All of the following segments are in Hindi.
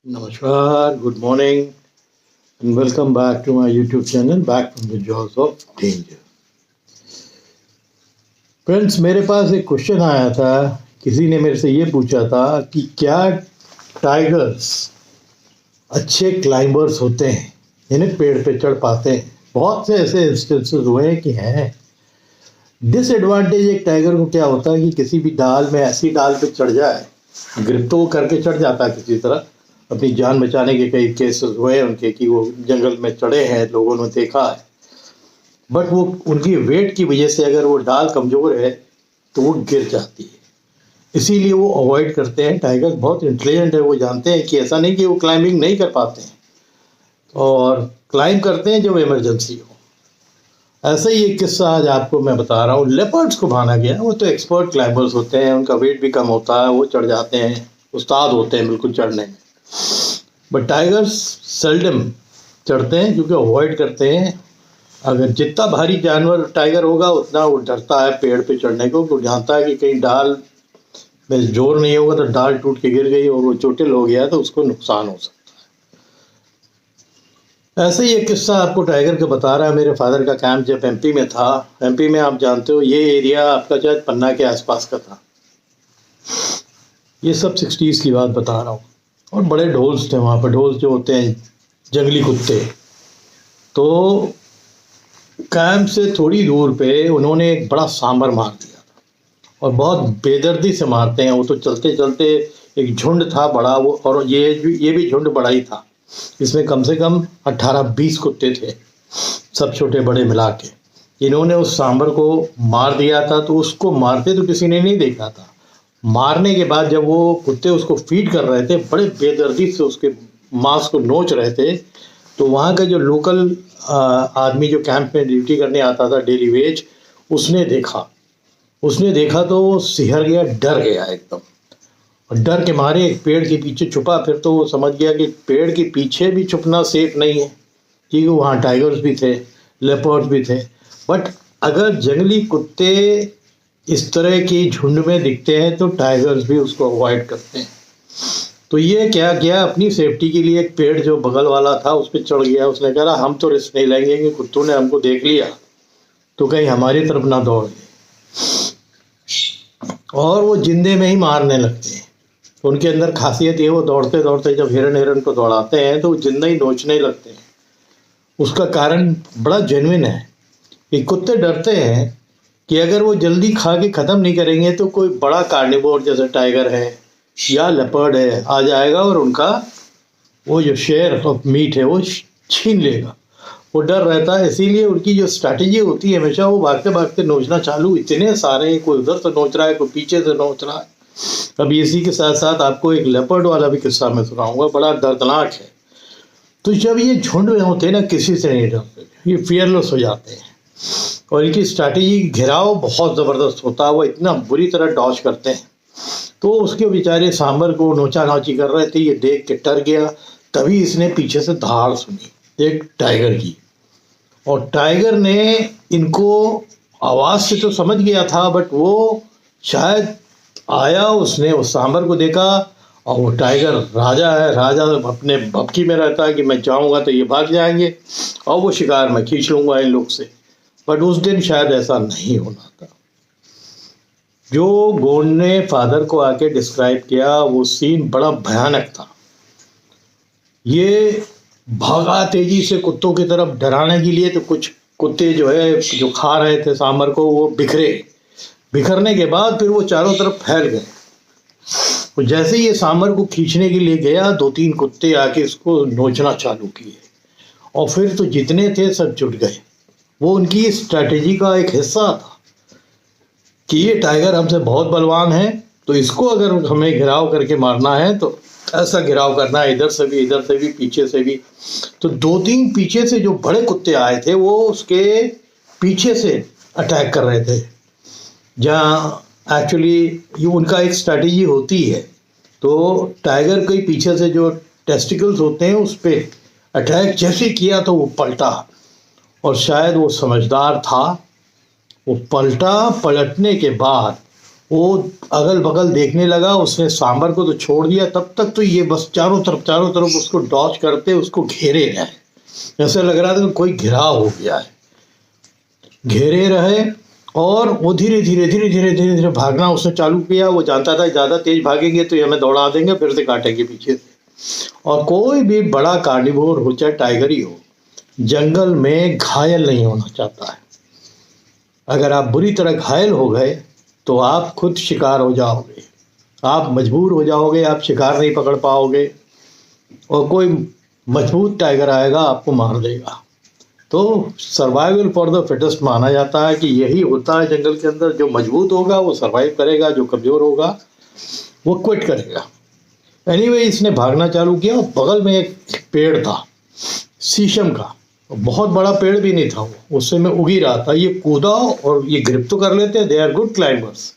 Namaskar, good morning, and welcome back to my YouTube channel, Back from the Jaws of Danger. Friends, मेरे पास एक क्वेश्चन आया था। किसी ने मेरे से ये पूछा था कि क्या टाइगर्स अच्छे क्लाइंबर्स होते हैं, इन्हें पेड़ पे चढ़ पाते हैं। बहुत से ऐसे इंस्टेंसेस हुए हैं कि हैं। डिसएडवांटेज एक टाइगर को क्या होता है कि किसी भी डाल में ऐसी डाल पे चढ़ जाए, ग्रिप तो वो करके चढ़ जाता है किसी तरह। अपनी जान बचाने के कई केसेस हुए उनके कि वो जंगल में चढ़े हैं, लोगों ने देखा है। बट वो उनकी वेट की वजह से अगर वो डाल कमज़ोर है तो वो गिर जाती है, इसीलिए वो अवॉइड करते हैं। टाइगर बहुत इंटेलिजेंट है, वो जानते हैं कि ऐसा नहीं कि वो क्लाइंबिंग नहीं कर पाते हैं, और क्लाइंब करते हैं जब इमरजेंसी हो। ऐसा ही एक किस्सा आज आपको मैं बता रहा हूँ। लेपर्ड्स को माना गया, वो तो एक्सपर्ट क्लाइंबर्स होते हैं, उनका वेट भी कम होता है, वो चढ़ जाते हैं, उस्ताद होते हैं बिल्कुल चढ़ने में। बट टाइगर्स सेल्डम चढ़ते हैं क्योंकि अवॉइड करते हैं। अगर जितना भारी जानवर टाइगर होगा उतना वो डरता है पेड़ पे चढ़ने को। वो जानता है कि कहीं डाल में जोर नहीं होगा तो डाल टूट के गिर गई और वो चोटिल हो गया तो उसको नुकसान हो सकता है। ऐसे ही एक किस्सा आपको टाइगर का बता रहा है। मेरे फादर का कैंप जब एमपी में था, एमपी में आप जानते हो ये एरिया आपका शायद पन्ना के आसपास का था। ये सब 60s की बात बता रहा हूँ। और बड़े ढोल्स थे वहाँ पर। ढोल्स जो होते हैं जंगली कुत्ते, तो कैंप से थोड़ी दूर पे उन्होंने एक बड़ा सांबर मार दिया था, और बहुत बेदर्दी से मारते हैं। वो तो चलते चलते एक झुंड था बड़ा, वो और ये भी झुंड बड़ा ही था। इसमें कम से कम 18-20 कुत्ते थे, सब छोटे बड़े मिला के। इन्होंने उस सांबर को मार दिया था। तो उसको मारते तो किसी ने नहीं देखा था। मारने के बाद जब वो कुत्ते उसको फीड कर रहे थे, बड़े बेदर्दी से उसके मांस को नोच रहे थे, तो वहाँ का जो लोकल आदमी जो कैंप में ड्यूटी करने आता था, डेली वेज, उसने देखा तो वो सिहर गया, डर गया एकदम। और डर के मारे एक पेड़ के पीछे छुपा। फिर तो वो समझ गया कि पेड़ के पीछे भी छुपना सेफ नहीं है, क्योंकि वहाँ टाइगर्स भी थे, लेपर्ड्स भी थे। बट अगर जंगली कुत्ते इस तरह की झुंड में दिखते हैं तो टाइगर्स भी उसको अवॉइड करते हैं। तो ये क्या किया, अपनी सेफ्टी के लिए एक पेड़ जो बगल वाला था उस पर चढ़ गया। उसने कहा हम तो रिस्क नहीं लेंगे कि कुत्तों ने हमको देख लिया तो कहीं हमारी तरफ ना दौड़ गए। और वो जिंदे में ही मारने लगते हैं। उनके अंदर खासियत ये, वो दौड़ते दौड़ते जब हिरन को दौड़ाते हैं तो वो जिंदा ही नोचने लगते हैं। उसका कारण बड़ा जेन्युइन है कि कुत्ते डरते हैं कि अगर वो जल्दी खा के ख़त्म नहीं करेंगे तो कोई बड़ा कार्निवोर जैसे टाइगर है या लेपर्ड है आ जाएगा और उनका वो जो शेयर ऑफ मीट है वो छीन लेगा। वो डर रहता है, इसीलिए उनकी जो स्ट्रैटेजी होती है हमेशा वो भागते भागते नोचना चालू। इतने सारे, कोई उधर से नोच रहा है, कोई पीछे से नोच रहा है। अभी इसी के साथ साथ आपको एक लेपर्ड वाला भी किस्सा मैं सुनाऊंगा, बड़ा दर्दनाक है। तो जब ये झुंड में होते हैं ना, किसी से नहीं डरते, ये फियरलेस हो जाते हैं। और इनकी स्ट्रैटेजी घेराव बहुत ज़बरदस्त होता है। वो इतना बुरी तरह डॉज करते हैं। तो उसके बेचारे सांबर को नोचा नाची कर रहे थे, ये देख के डर गया। तभी इसने पीछे से धाड़ सुनी एक टाइगर की, और टाइगर ने इनको आवाज़ से तो समझ गया था, बट वो शायद आया, उसने उस सांबर को देखा। और वो टाइगर राजा है, राजा अपने भपकी में रहता है कि मैं जाऊंगा तो ये भाग जाएंगे और वो शिकार मैं खींच लूंगा इन लोग से। बट उस दिन शायद ऐसा नहीं होना था। जो गोंड ने फादर को आके डिस्क्राइब किया वो सीन बड़ा भयानक था। ये भागा तेजी से कुत्तों की तरफ डराने के लिए, तो कुछ कुत्ते जो खा रहे थे सांबर को वो बिखरने के बाद फिर वो चारों तरफ फैल गए। तो जैसे ये सांबर को खींचने के लिए गया, 2-3 कुत्ते आके इसको नोचना चालू किए, और फिर तो जितने थे सब जुट गए। वो उनकी स्ट्रैटेजी का एक हिस्सा था कि ये टाइगर हमसे बहुत बलवान है, तो इसको अगर हमें घिराव करके मारना है तो ऐसा घिराव करना है, इधर से भी पीछे से भी। तो 2-3 पीछे से जो बड़े कुत्ते आए थे वो उसके पीछे से अटैक कर रहे थे, जहाँ एक्चुअली ये उनका एक स्ट्रैटेजी होती है। तो टाइगर के पीछे से जो टेस्टिकल्स होते हैं उस पर अटैक जैसे किया तो वो पलटा, और शायद वो समझदार था। वो पलटने के बाद वो अगल बगल देखने लगा, उसने सांबर को तो छोड़ दिया, तब तक तो ये बस चारों तरफ उसको डॉच करते उसको घेरे रहे। ऐसा लग रहा था कि कोई घिराव हो गया है, घेरे रहे। और वो धीरे धीरे भागना उसने चालू किया। वो जानता था ज़्यादा तेज भागेंगे तो ये हमें दौड़ा देंगे, फिर से काटेंगे पीछे से। और कोई भी बड़ा कार्निवोर हो, चाहे टाइगर ही हो, जंगल में घायल नहीं होना चाहता है। अगर आप बुरी तरह घायल हो गए तो आप खुद शिकार हो जाओगे, आप मजबूर हो जाओगे, आप शिकार नहीं पकड़ पाओगे और कोई मजबूत टाइगर आएगा आपको मार देगा। तो सर्वाइवल फॉर द फिटेस्ट माना जाता है कि यही होता है जंगल के अंदर। जो मजबूत होगा वो सर्वाइव करेगा, जो कमज़ोर होगा वो क्विट करेगा। एनीवे, इसने भागना चालू किया और बगल में एक पेड़ था शीशम का, बहुत बड़ा पेड़ भी नहीं था वो, उससे मैं उगी रहा था। ये कूदा और ये ग्रिप तो कर लेते हैं, दे आर गुड क्लाइंबर्स।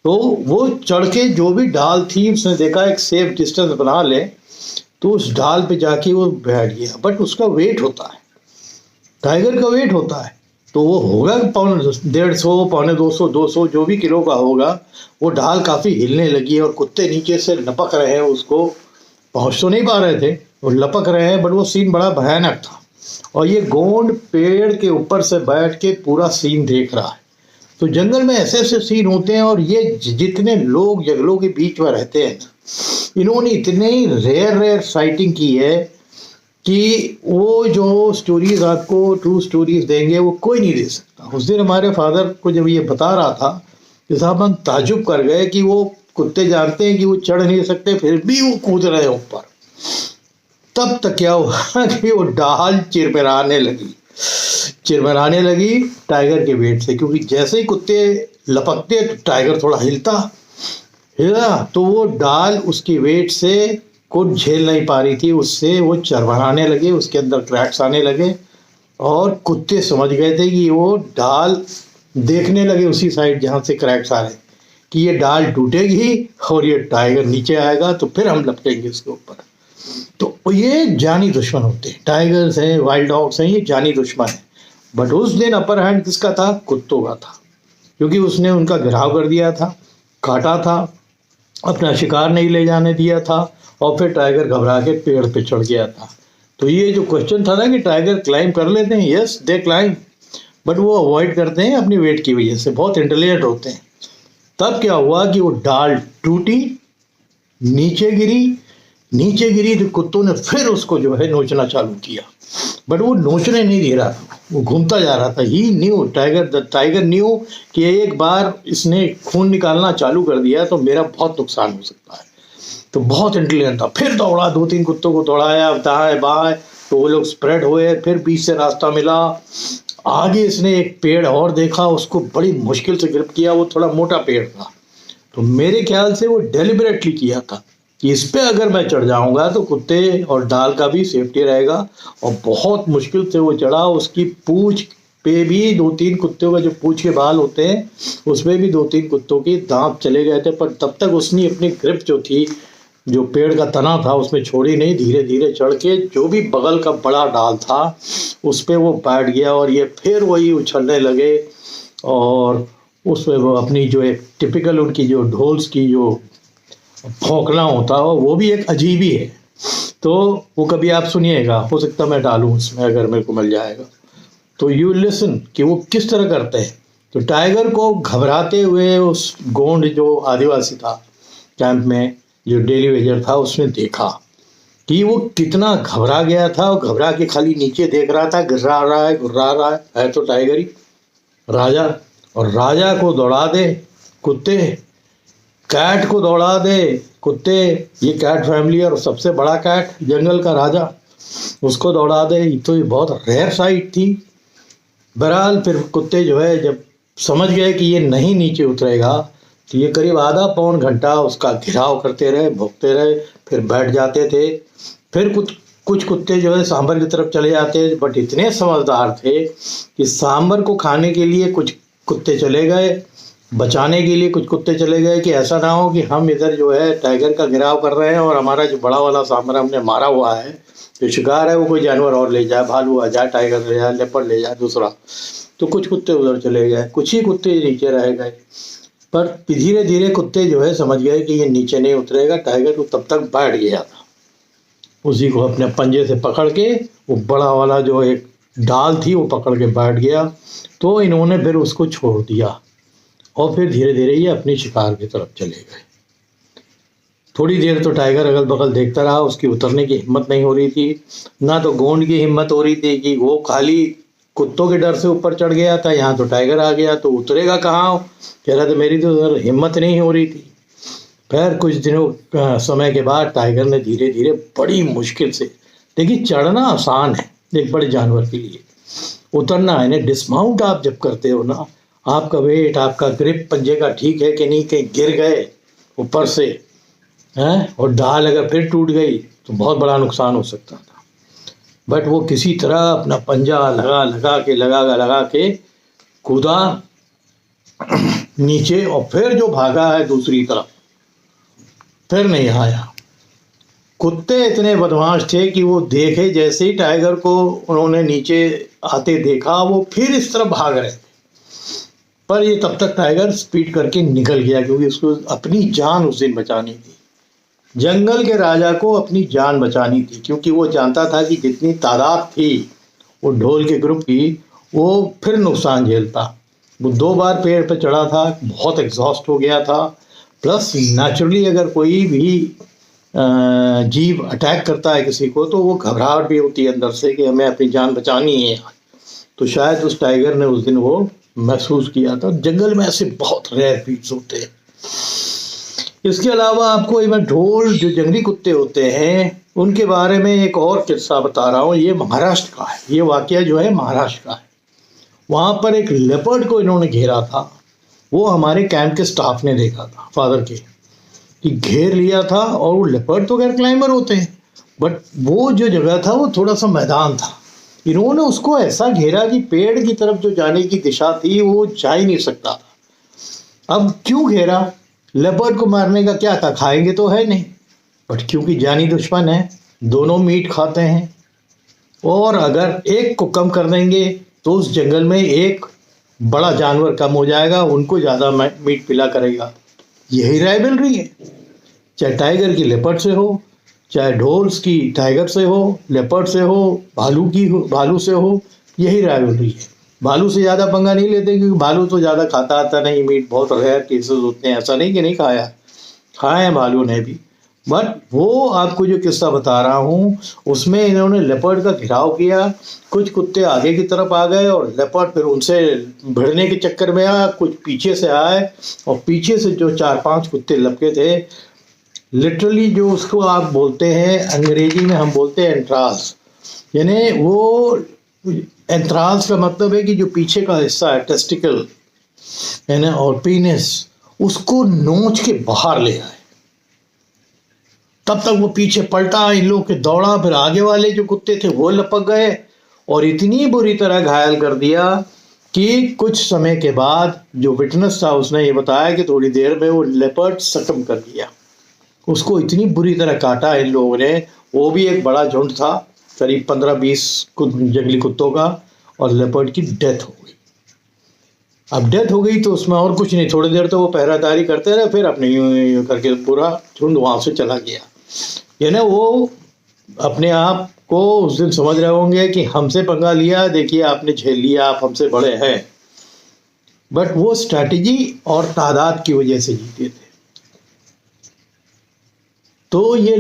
तो वो चढ़ के जो भी ढाल थी, उसने देखा एक सेफ डिस्टेंस बना ले, तो उस ढाल पे जाके वो बैठ गया। बट उसका वेट होता है, टाइगर का वेट होता है, तो वो होगा 150, 150, 200 जो भी किलो का होगा। वो ढाल काफ़ी हिलने लगी और कुत्ते नीचे से लपक रहे हैं, उसको पहुंच तो नहीं पा रहे थे, वो लपक रहे हैं। बट वो सीन बड़ा भयानक था और ये गोंड पेड़ के ऊपर से बैठ के पूरा सीन देख रहा है। तो जंगल में ऐसे ऐसे सीन होते हैं। और ये जितने लोग जंगलों के बीच में रहते हैं, इन्होंने इतने रेयर साइटिंग की है कि वो जो स्टोरीज आपको ट्रू स्टोरीज देंगे वो कोई नहीं दे सकता। उस दिन हमारे फादर को जब ये बता रहा था कि साहब हम ताजुब कर गए कि वो कुत्ते जानते हैं कि वो चढ़ नहीं सकते, फिर भी वो कूद रहे हैं ऊपर। तब तक क्या हुआ कि वो डाल चिरमराने लगी टाइगर के वेट से, क्योंकि जैसे ही कुत्ते लपकते तो टाइगर थोड़ा हिला तो वो डाल उसकी वेट से कुछ झेल नहीं पा रही थी, उससे वो चरमराने लगे, उसके अंदर क्रैक्स आने लगे। और कुत्ते समझ गए थे कि वो डाल देखने लगे उसी साइड जहाँ से क्रैक्स आ रहे, कि ये डाल टूटेगी और ये टाइगर नीचे आएगा तो फिर हम लपटेंगे उसके ऊपर। तो ये जानी दुश्मन होते हैं, टाइगर्स हैं, वाइल्ड डॉग्स हैं, ये जानी दुश्मन है। बट उस दिन अपर हैंड किसका था? कुत्तों का था, क्योंकि उसने उनका घिराव कर दिया था, काटा था, अपना शिकार नहीं ले जाने दिया था और फिर टाइगर घबरा के पेड़ पे चढ़ गया था। तो ये जो क्वेश्चन था ना कि टाइगर क्लाइम कर लेते हैं, यस दे क्लाइम, बट वो अवॉइड करते हैं अपनी वेट की वजह से, बहुत इंटेलिजेंट होते हैं। तब क्या हुआ कि वो डाल टूटी, नीचे गिरी तो कुत्तों ने फिर उसको जो है नोचना चालू किया। बट वो नोचने नहीं दे रहा था, वो घूमता जा रहा था। ही न्यू टाइगर न्यू कि एक बार इसने खून निकालना चालू कर दिया तो मेरा बहुत नुकसान हो सकता है। तो बहुत इंटेलिजेंट था, फिर दौड़ा, 2-3 कुत्तों को दौड़ाया दाएं बाएं, तो वो लोग स्प्रेड हुए। फिर बीच से रास्ता मिला, आगे इसने एक पेड़ और देखा, उसको बड़ी मुश्किल से ग्रिप किया। वो थोड़ा मोटा पेड़ था, तो मेरे ख्याल से वो डेलिबरेटली किया था कि इस पे अगर मैं चढ़ जाऊंगा तो कुत्ते और डाल का भी सेफ्टी रहेगा। और बहुत मुश्किल से वो चढ़ा। उसकी पूंछ पे भी 2-3 कुत्तों का जो पूंछ के बाल होते हैं उसमें भी 2-3 कुत्तों के दांत चले गए थे, पर तब तक उसने अपनी ग्रिप जो थी, जो पेड़ का तना था, उसमें छोड़ी नहीं। धीरे धीरे चढ़ के जो भी बगल का बड़ा डाल था उस पर वो बैठ गया और ये फिर वही उछलने लगे। और उसमें वो अपनी जो एक टिपिकल उनकी जो ढोल्स की जो भौंकना होता है वो भी एक अजीब ही है। तो वो कभी आप सुनिएगा, हो सकता मैं डालूं उसमें अगर मेरे को मिल जाएगा तो यू लिसन कि वो किस तरह करते हैं। तो टाइगर को घबराते हुए उस गोंड जो आदिवासी था कैंप में, जो डेली वेजर था, उसने देखा कि वो कितना घबरा गया था। और घबरा के खाली नीचे देख रहा था, गिर्रा रहा है तो टाइगर ही राजा। और राजा को दौड़ा दे कुत्ते, कैट को दौड़ा दे कुत्ते, ये कैट फैमिली और सबसे बड़ा कैट जंगल का राजा, उसको दौड़ा दे। तो ये बहुत रेयर साइट थी। बहरहाल फिर कुत्ते जो है जब समझ गए कि ये नहीं नीचे उतरेगा तो ये करीब आधा पौन घंटा उसका घिराव करते रहे, भौंकते रहे, फिर बैठ जाते थे। फिर कुछ कुत्ते जो है सांभर की तरफ चले जाते, बट इतने समझदार थे कि सांभर को खाने के लिए कुछ कुत्ते चले गए बचाने के लिए कुछ कुत्ते चले गए कि ऐसा ना हो कि हम इधर जो है टाइगर का घेराव कर रहे हैं और हमारा जो बड़ा वाला सांभर हमने मारा हुआ है, जो शिकार है, वो कोई जानवर और ले जाए, भालू आ जाए, टाइगर ले जाए, लेपर्ड ले जाए दूसरा। तो कुछ कुत्ते उधर चले गए, कुछ ही कुत्ते नीचे रह गए। पर धीरे धीरे कुत्ते जो है समझ गए कि ये नीचे नहीं उतरेगा टाइगर, तो तब तक बैठ गया था। उसी को अपने पंजे से पकड़ के वो बड़ा वाला जो एक डाल थी वो पकड़ के बैठ गया। तो इन्होंने फिर उसको छोड़ दिया और फिर धीरे धीरे ये अपनी शिकार की तरफ चले गए। थोड़ी देर तो टाइगर अगल बगल देखता रहा, उसकी उतरने की हिम्मत नहीं हो रही थी, ना तो गोंड की हिम्मत हो रही थी कि वो खाली कुत्तों के डर से ऊपर चढ़ गया था, यहाँ तो टाइगर आ गया तो उतरेगा कहाँ। कह रहा था मेरी तो हिम्मत नहीं हो रही थी। फिर कुछ दिनों समय के बाद टाइगर ने धीरे धीरे बड़ी मुश्किल से, देखिए चढ़ना आसान है एक बड़े जानवर के लिए, उतरना है ना। डिस्माउंट आप जब करते हो ना, आपका वेट, आपका ग्रिप पंजे का ठीक है कि नहीं, कहीं गिर गए ऊपर से हैं और डाल अगर फिर टूट गई तो बहुत बड़ा नुकसान हो सकता था। बट वो किसी तरह अपना पंजा लगा के कूदा नीचे और फिर जो भागा है दूसरी तरफ, फिर नहीं आया। कुत्ते इतने बदमाश थे कि वो देखे जैसे ही टाइगर को उन्होंने नीचे आते देखा, वो फिर इस तरफ भाग रहे थे। पर ये तब तक टाइगर स्पीड करके निकल गया, क्योंकि उसको अपनी जान उस दिन बचानी थी। जंगल के राजा को अपनी जान बचानी थी, क्योंकि वो जानता था कि जितनी तादाद थी वो ढोल के ग्रुप की, वो फिर नुकसान झेलता। वो 2 बार पेड़ पर चढ़ा था, बहुत एग्जॉस्ट हो गया था। प्लस नेचुरली अगर कोई भी जीव अटैक करता है किसी को तो वो घबराहट भी होती है अंदर से कि हमें अपनी जान बचानी है। तो शायद उस टाइगर ने उस दिन वो महसूस किया था। जंगल में ऐसे बहुत रेयर फीट्स होते हैं। इसके अलावा आपको मैं ढोल जो जंगली कुत्ते होते हैं उनके बारे में एक और किस्सा बता रहा हूँ। ये महाराष्ट्र का है, ये वाकया जो है महाराष्ट्र का है। वहाँ पर एक लेपर्ड को इन्होंने घेरा था। वो हमारे कैंप के स्टाफ ने देखा था, फादर के, कि घेर लिया था। और वो लेपर्ड तो खैर क्लाइंबर होते हैं, बट वो जो जगह था वो थोड़ा सा मैदान था। इन्होंने उसको ऐसा घेरा कि पेड़ की तरफ जो जाने की दिशा थी वो जा ही नहीं सकता था। अब क्यों घेरा? लेपर्ड को मारने का क्या था, खाएंगे तो है नहीं, बट क्योंकि जानी दुश्मन है, दोनों मीट खाते हैं, और अगर एक को कम कर देंगे तो उस जंगल में एक बड़ा जानवर कम हो जाएगा, उनको ज़्यादा मीट पिला करेगा। यही राइवलरी है, चाहे टाइगर की लेपर्ड से हो, चाहे ढोल्स की टाइगर से हो, लेपर्ड से हो, भालू से हो, यही राइवलरी है। भालू से ज़्यादा पंगा नहीं लेते, क्योंकि भालू तो ज़्यादा खाता आता नहीं मीट, बहुत रेयर केसेस होते हैं। ऐसा नहीं कि नहीं खाया, खाए हैं भालू ने भी। बट वो आपको जो किस्सा बता रहा हूँ उसमें इन्होंने लेपर्ड का घेराव किया। कुछ कुत्ते आगे की तरफ आ गए और लेपर्ड फिर उनसे भिड़ने के चक्कर में आया, कुछ पीछे से आए और पीछे से जो 4-5 कुत्ते लपके थे, लिटरली जो उसको आप बोलते हैं, अंग्रेजी में हम बोलते हैं एंट्राल्स, यानी वो एंट्राल्स का मतलब है कि जो पीछे का हिस्सा है, टेस्टिकल यानी और पीनिस, उसको नोच के बाहर ले आए। तब तक वो पीछे पलटा, इन लोग के दौड़ा, फिर आगे वाले जो कुत्ते थे वो लपक गए और इतनी बुरी तरह घायल कर दिया कि कुछ समय के बाद जो विटनेस था उसने ये बताया कि थोड़ी देर में वो लेपर्ड सकम कर दिया। उसको इतनी बुरी तरह काटा इन लोगों ने, वो भी एक बड़ा झुंड था, करीब 15-20 जंगली कुत्तों का, और लेपर्ड की डेथ हो गई। अब डेथ हो गई तो उसमें और कुछ नहीं, थोड़ी देर तो वो पहरादारी करते रहे, फिर अपने यूं करके पूरा झुंड वहाँ से चला गया। यानी वो अपने आप को उस दिन समझ रहे होंगे कि हमसे पंगा लिया, देखिए आपने झेल लिया, आप हमसे बड़े हैं। बट वो स्ट्रैटेजी और तादाद की वजह से जीते थे। तो ये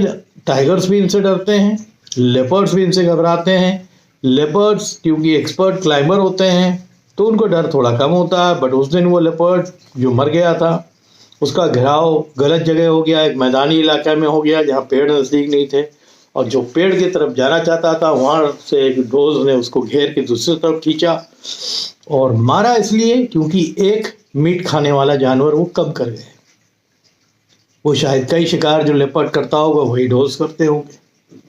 टाइगर्स भी इनसे डरते हैं, लेपर्ड्स भी इनसे घबराते हैं। लेपर्ड्स क्योंकि एक्सपर्ट क्लाइंबर होते हैं तो उनको डर थोड़ा कम होता है। बट उस दिन वो लेपर्ड जो मर गया था, उसका घेराव गलत जगह हो गया, एक मैदानी इलाके में हो गया जहाँ पेड़ नज़दीक नहीं थे, और जो पेड़ की तरफ जाना चाहता था वहाँ से एक डोज ने उसको घेर के दूसरी तरफ खींचा और मारा, इसलिए क्योंकि एक मीट खाने वाला जानवर वो कम कर गए। वो शायद कई शिकार जो लेपर्ड करता होगा वही डोज करते होंगे।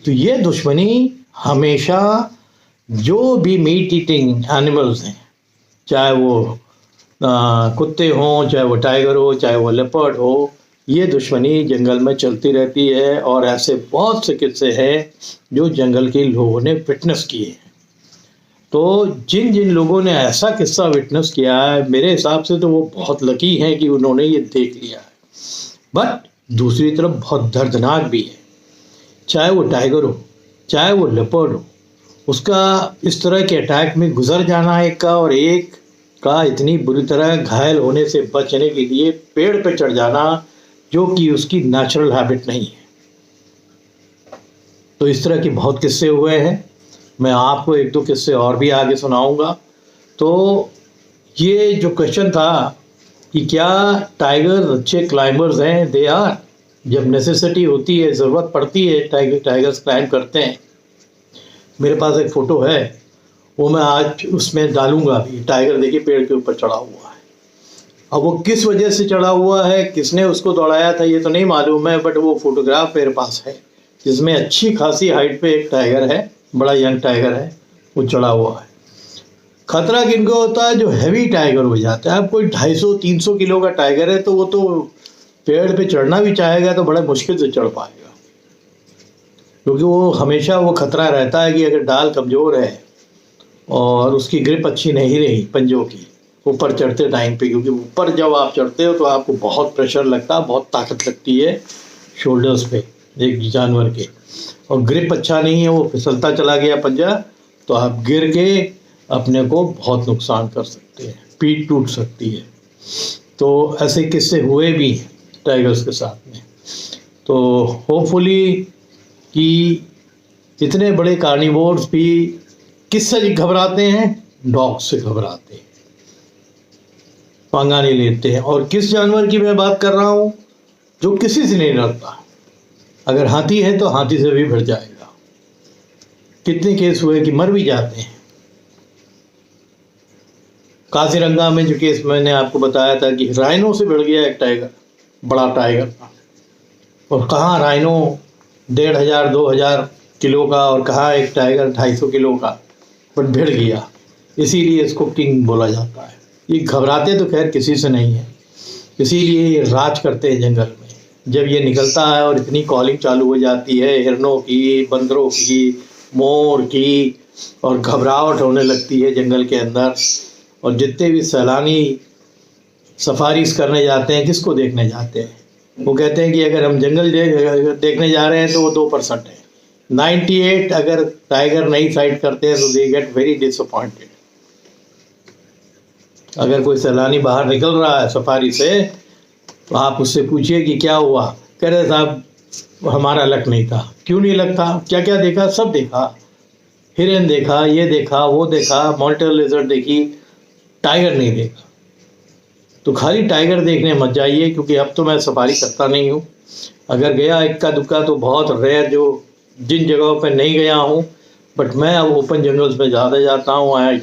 तो ये दुश्मनी हमेशा जो भी मीट ईटिंग एनिमल्स हैं, चाहे वो कुत्ते हों, चाहे वो टाइगर हो, चाहे वो लेपर्ड हो, ये दुश्मनी जंगल में चलती रहती है। और ऐसे बहुत से किस्से हैं जो जंगल के लोगों ने विटनेस किए हैं। तो जिन जिन लोगों ने ऐसा किस्सा विटनेस किया है, मेरे हिसाब से तो वो बहुत लकी हैं कि उन्होंने ये देख लिया है। बट दूसरी तरफ बहुत दर्दनाक भी है। चाहे वो टाइगर हो, चाहे वो लेपर्ड हो, उसका इस तरह के अटैक में गुजर जाना एक का, और एक का इतनी बुरी तरह घायल होने से बचने के लिए पेड़ पे चढ़ जाना, जो कि उसकी नेचुरल हैबिट नहीं है। तो इस तरह के बहुत किस्से हुए हैं। मैं आपको एक दो किस्से और भी आगे सुनाऊंगा। तो ये जो क्वेश्चन था कि क्या टाइगर अच्छे क्लाइंबर्स हैं, दे आर। जब नेसेसिटी होती है, ज़रूरत पड़ती है, टाइगर्स क्लाइंब करते हैं। मेरे पास एक फ़ोटो है, वो मैं आज उसमें डालूंगा भी। टाइगर देखिए पेड़ के ऊपर चढ़ा हुआ है। अब वो किस वजह से चढ़ा हुआ है, किसने उसको दौड़ाया था, ये तो नहीं मालूम है, बट वो फोटोग्राफ मेरे पास है जिसमें अच्छी खासी हाइट पे एक टाइगर है, बड़ा यंग टाइगर है, वो चढ़ा हुआ है। खतरा किनको होता है, जो हैवी टाइगर हो जाता है। अब कोई 250-300 किलो का टाइगर है तो वो तो पेड़ पे चढ़ना भी चाहेगा तो बड़ा मुश्किल से चढ़ पाएगा, क्योंकि वो हमेशा वो खतरा रहता है कि अगर डाल कमज़ोर है और उसकी ग्रिप अच्छी नहीं रही पंजों की ऊपर चढ़ते टाइम पे, क्योंकि ऊपर जब आप चढ़ते हो तो आपको बहुत प्रेशर लगता है, बहुत ताकत लगती है शोल्डर्स पे एक जानवर के, और ग्रिप अच्छा नहीं है, वो फिसलता चला गया पंजा, तो आप गिर के अपने को बहुत नुकसान कर सकते हैं, पीठ टूट सकती है। तो ऐसे किस्से हुए भी टाइगर्स के साथ में। तो होपफुली कि इतने बड़े कार्निवोर्स भी किससे घबराते हैं, डॉग से घबराते हैं, पंगा नहीं लेते हैं। और किस जानवर की मैं बात कर रहा हूँ, जो किसी से नहीं डरता। अगर हाथी है तो हाथी से भी भिड़ जाएगा। कितने केस हुए कि मर भी जाते हैं। काजीरंगा में जो केस मैंने आपको बताया था कि राइनो से भिड़ गया एक टाइगर, बड़ा टाइगर था, और कहाँ राइनो 1500-2000 किलो का, और कहाँ एक टाइगर 250 किलो का, बट भिड़ गया। इसीलिए इसको किंग बोला जाता है। ये घबराते तो खैर किसी से नहीं है, इसीलिए ये राज करते हैं जंगल में। जब ये निकलता है और इतनी कॉलिंग चालू हो जाती है हिरनों की, बंदरों की, मोर की, और घबराहट होने लगती है जंगल के अंदर। और जितने भी सैलानी सफारीज करने जाते हैं, किसको देखने जाते हैं, वो कहते हैं कि अगर हम जंगल देखने जा रहे हैं तो वो 2% है। 98 अगर टाइगर नहीं साइट करते हैं तो दे गेट वेरी डिसअपॉइंटेड। अगर कोई सैलानी बाहर निकल रहा है सफारी से, तो आप उससे पूछिए कि क्या हुआ, कह रहे साहब हमारा लक नहीं था। क्यों नहीं लक था, क्या क्या देखा, सब देखा, हिरन देखा, ये देखा, वो देखा, मॉनिटर लेजर्ड देखी, टाइगर नहीं देखा। तो खाली टाइगर देखने मत जाइए, क्योंकि अब तो मैं सफारी करता नहीं हूँ। अगर गया इक्का दुक्का तो बहुत रेयर, जो जिन जगहों पर नहीं गया हूँ, बट मैं अब ओपन जंगल्स में ज़्यादा जाता हूँ।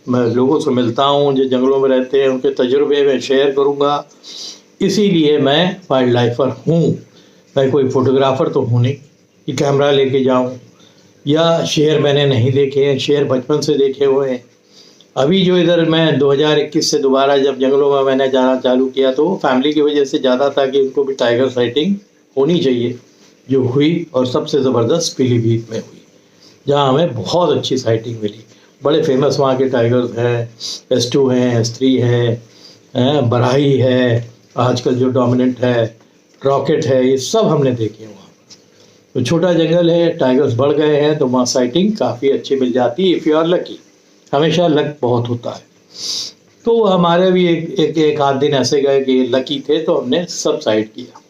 मैं लोगों से मिलता हूँ जो जंगलों में रहते हैं, उनके तजुर्बे में शेयर करूँगा। इसीलिए मैं वाइल्ड लाइफर हूँ। मैं कोई फ़ोटोग्राफ़र तो हूँ नहीं कि कैमरा लेके जाऊँ, या शेर मैंने नहीं देखे हैं, शेर बचपन से देखे हुए हैं। अभी जो इधर मैं 2021 से दोबारा जब जंगलों में मैंने जाना चालू किया, तो फैमिली की वजह से ज़्यादा था कि उनको भी टाइगर साइटिंग होनी चाहिए, जो हुई। और सबसे ज़बरदस्त पीलीभीत में हुई, जहाँ हमें बहुत अच्छी साइटिंग मिली। बड़े फेमस वहाँ के टाइगर्स हैं, S2 हैं, S3 है, बराही है, आजकल जो डोमिनेंट है, रॉकेट है, ये सब हमने देखे वहाँ। तो छोटा जंगल है, टाइगर्स बढ़ गए हैं, तो वहाँ साइटिंग काफ़ी अच्छी मिल जाती है, इफ़ यू आर लकी। हमेशा लक बहुत होता है। तो हमारे भी एक आध दिन ऐसे गए कि लकी थे, तो हमने सब साइड किया।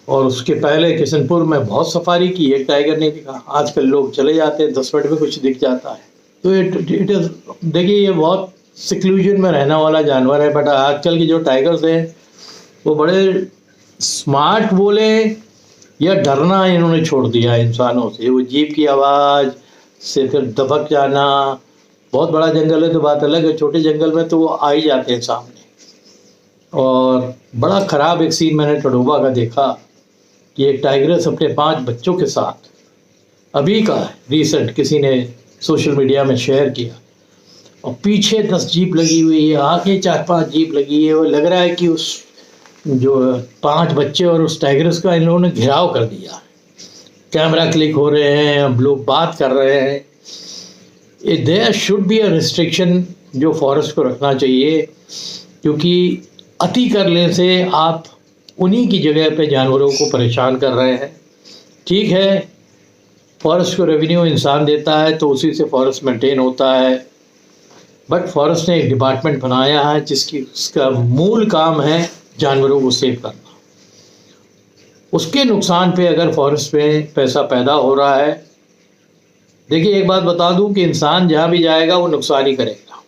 और उसके पहले किशनपुर में बहुत सफारी की, एक टाइगर नहीं दिखा। आजकल लोग चले जाते हैं, 10 मिनट में कुछ दिख जाता है। तो इट इज़, देखिए ये बहुत सिक्लूजन में रहने वाला जानवर है। बट आजकल के जो टाइगर्स हैं वो बड़े स्मार्ट बोले या डरना इन्होंने छोड़ दिया है इंसानों से। वो जीप की आवाज़ से फिर दबक जाना। बहुत बड़ा जंगल है तो बात अलग है, छोटे जंगल में तो वो आ ही जाते हैं सामने। और बड़ा ख़राब एक सीन मैंने टडोबा का देखा कि एक टाइग्रेस अपने 5 बच्चों के साथ, अभी का रिसेंट किसी ने सोशल मीडिया में शेयर किया, और पीछे 10 जीप लगी हुई है, आगे 4-5 जीप लगी है, और लग रहा है कि उस जो 5 बच्चे और उस टाइगर्स का इन लोगों ने घेराव कर दिया। कैमरा क्लिक हो रहे हैं, अब लोग बात कर रहे हैं। There should be a restriction जो फॉरेस्ट को रखना चाहिए, क्योंकि अति करने से आप उन्हीं की जगह पे जानवरों को परेशान कर रहे हैं। ठीक है, फॉरेस्ट को रेवेन्यू इंसान देता है तो उसी से फॉरेस्ट मेंटेन होता है, बट फॉरेस्ट ने एक डिपार्टमेंट बनाया है उसका मूल काम है जानवरों को सेव करना। उसके नुकसान पे अगर फॉरेस्ट में पैसा पैदा हो रहा है, देखिए एक बात बता दूं कि इंसान जहाँ भी जाएगा वो नुकसान ही करेगा।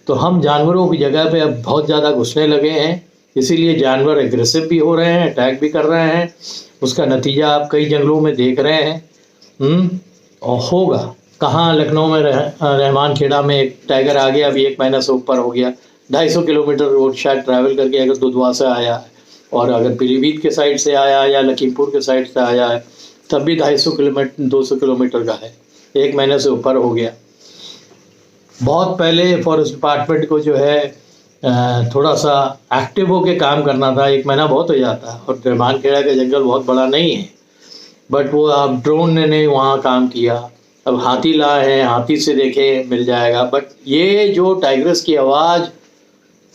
तो हम जानवरों की जगह पे अब बहुत ज़्यादा घुसने लगे हैं, इसीलिए जानवर एग्रेसिव भी हो रहे हैं, अटैक भी कर रहे हैं। उसका नतीजा आप कई जंगलों में देख रहे हैं। और होगा कहाँ, लखनऊ में रहमान खेड़ा में एक टाइगर आ गया, अभी 1 महीना से ऊपर हो गया। 250 किलोमीटर रोड शायद ट्रैवल करके अगर दुधवा से आया है, और अगर पीलीभीत के साइड से आया या लखीमपुर के साइड से आया है तब भी 250 किलोमीटर 200 किलोमीटर का है, 1 महीने से ऊपर हो गया। बहुत पहले फॉरेस्ट डिपार्टमेंट को जो है थोड़ा सा एक्टिव होकर काम करना था। 1 महीना बहुत हो जाता है, और रहमान खेड़ा का जंगल बहुत बड़ा नहीं है, बट वो अब ड्रोन ने वहाँ काम किया। अब हाथी लाए हैं, हाथी से देखे मिल जाएगा। बट ये जो टाइगर्स की आवाज़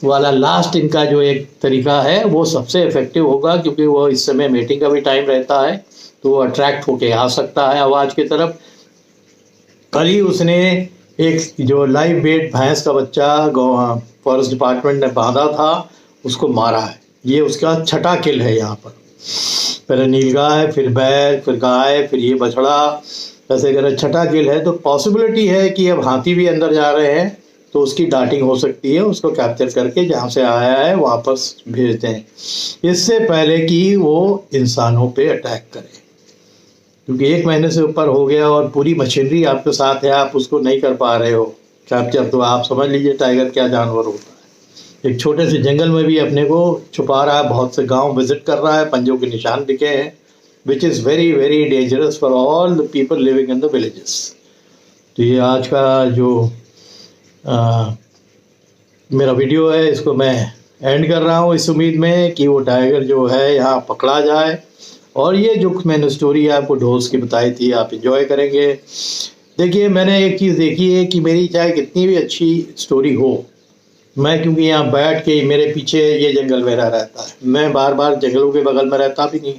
वाला लास्ट इनका जो एक तरीका है वो सबसे इफ़ेक्टिव होगा, क्योंकि वो इस समय मीटिंग का भी टाइम रहता है, तो वो अट्रैक्ट होके आ सकता है आवाज़ की तरफ। कल ही उसने एक जो लाइव वेट भैंस का बच्चा फॉरेस्ट डिपार्टमेंट ने बांधा था, उसको मारा है। ये उसका छठा किल है यहाँ पर। पहले नीलगाय, फिर बैल, फिर गाय, फिर ये बछड़ा, ऐसे अगर छठा किल है तो पॉसिबिलिटी है कि अब हाथी भी अंदर जा रहे हैं, तो उसकी डाइटिंग हो सकती है। उसको कैप्चर करके जहाँ से आया है वापस भेजते हैं, इससे पहले कि वो इंसानों पे अटैक करे। क्योंकि 1 महीने से ऊपर हो गया और पूरी मशीनरी आपके साथ है, आप उसको नहीं कर पा रहे हो कैप्चर, तो आप समझ लीजिए टाइगर क्या जानवर होता है। एक छोटे से जंगल में भी अपने को छुपा रहा है, बहुत से गांव विजिट कर रहा है, पंजों के निशान दिखे हैं, which is very very dangerous for all the people living in the villages. तो ये आज का जो मेरा वीडियो है, इसको मैं एंड कर रहा हूँ इस उम्मीद में कि वो टाइगर जो है यहाँ पकड़ा जाए। और ये जो मैंने स्टोरी आपको ढोल्स की बताई थी, आप एंजॉय करेंगे। देखिए, मैंने एक चीज़ देखी है कि मेरी चाहे कितनी भी अच्छी स्टोरी हो, मैं क्योंकि यहाँ बैठ के मेरे पीछे ये जंगल मेरा रहता है, मैं बार बार जंगलों के बगल में रहता भी नहीं,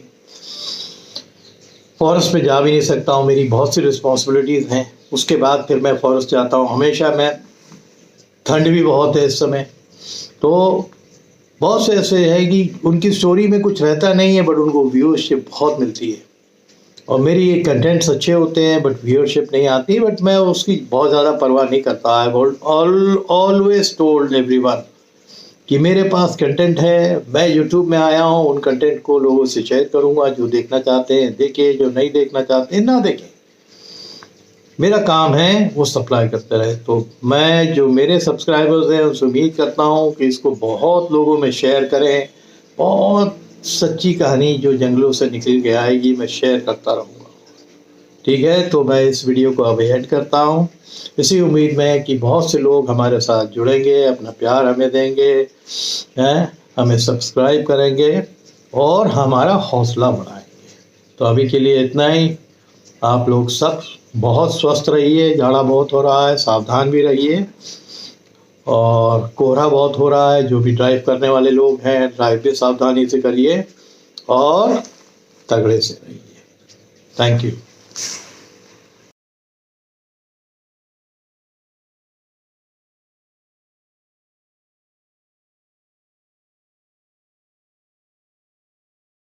फॉरेस्ट पे जा भी नहीं सकता हूँ, मेरी बहुत सी रिस्पॉन्सिबिलिटीज़ हैं। उसके बाद फिर मैं फॉरेस्ट जाता हूँ, हमेशा मैं, ठंड भी बहुत है इस समय, तो बहुत से ऐसे है कि उनकी स्टोरी में कुछ रहता नहीं है, बट उनको व्यूअरशिप बहुत मिलती है। और मेरी कंटेंट्स अच्छे होते हैं बट व्यूअरशिप नहीं आती, बट मैं उसकी बहुत ज़्यादा परवाह नहीं करता। आई ऑलवेज टोल्ड एवरीवन कि मेरे पास कंटेंट है, मैं यूट्यूब में आया हूँ, उन कंटेंट को लोगों से शेयर करूँगा। जो देखना चाहते हैं देखें, जो नहीं देखना चाहते हैं ना देखें। मेरा काम है वो सप्लाई करते रहे। तो मैं जो मेरे सब्सक्राइबर्स हैं उनसे उम्मीद करता हूँ कि इसको बहुत लोगों में शेयर करें। बहुत सच्ची कहानी जो जंगलों से निकल के आएगी मैं शेयर करता रहूँगा। ठीक है, तो मैं इस वीडियो को अब एंड करता हूँ, इसी उम्मीद में कि बहुत से लोग हमारे साथ जुड़ेंगे, अपना प्यार हमें देंगे, हमें सब्सक्राइब करेंगे और हमारा हौसला बढ़ाएंगे। तो अभी के लिए इतना ही। आप लोग सब बहुत स्वस्थ रहिए, जाड़ा बहुत हो रहा है, सावधान भी रहिए, और कोहरा बहुत हो रहा है। जो भी ड्राइव करने वाले लोग हैं, ड्राइव भी सावधानी से करिए और तगड़े से रहिए। Thank you.